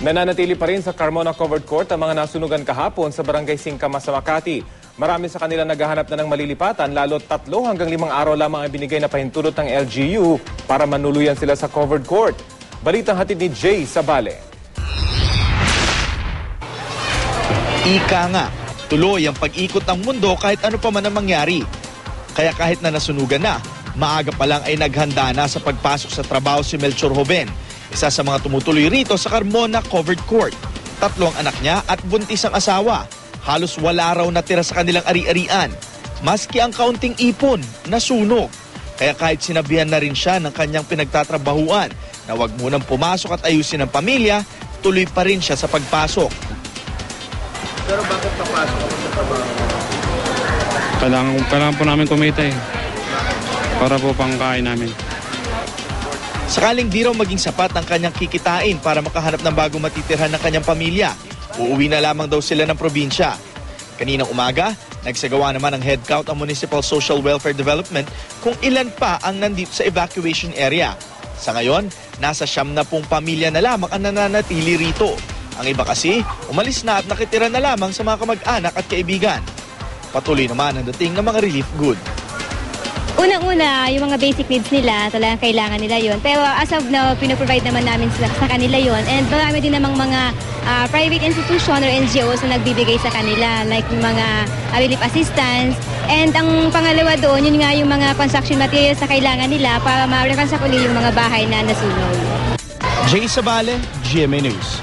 Nananatili pa rin sa Carmona Covered Court ang mga nasunugan kahapon sa Barangay Singkama sa Makati. Marami sa kanila naghahanap na ng malilipatan, lalo 3 hanggang 5 araw lamang ang binigay na pahintulot ng LGU para manuluyan sila sa covered court. Balitang hatid ni Jay Sabale. Ika nga, tuloy ang pag-ikot ng mundo kahit ano pa man ang mangyari. Kaya kahit na nasunugan na, maaga pa lang ay naghanda na sa pagpasok sa trabaho si Melchor Joven, isa sa mga tumutuloy rito sa Carmona Covered Court. 3 ang anak niya at buntis ang asawa. Halos wala raw natira sa kanilang ari-arian. Maski ang kaunting ipon, nasunog. Kaya kahit sinabihan na rin siya ng kanyang pinagtatrabahuan na wag munang pumasok at ayusin ang pamilya, tuloy pa rin siya sa pagpasok. Pero bakit papasok sa trabaho? Kailangan po namin kumita para po pangkain namin. Sakaling di raw maging sapat ang kanyang kikitain para makahanap ng bagong matitirhan ng kanyang pamilya, uuwi na lamang daw sila ng probinsya. Kaninang umaga, nagsagawa naman ng head count ang Municipal Social Welfare Development kung ilan pa ang nandito sa evacuation area. Sa ngayon, nasa 70 pamilya na lamang ang nananatili rito. Ang iba kasi, umalis na at nakitira na lamang sa mga kamag-anak at kaibigan. Patuloy naman ang dating ng mga relief goods. Unang-una, yung mga basic needs nila, talagang kailangan nila yon. Pero as of now, pinoprovide naman namin sa kanila yon. And marami din namang mga private institution or NGOs na nagbibigay sa kanila, like yung mga relief assistance. And ang pangalawa doon, yun nga yung mga construction materials na kailangan nila para ma-reconstruct ulit yung mga bahay na nasunog. Jay Sabale, GMA News.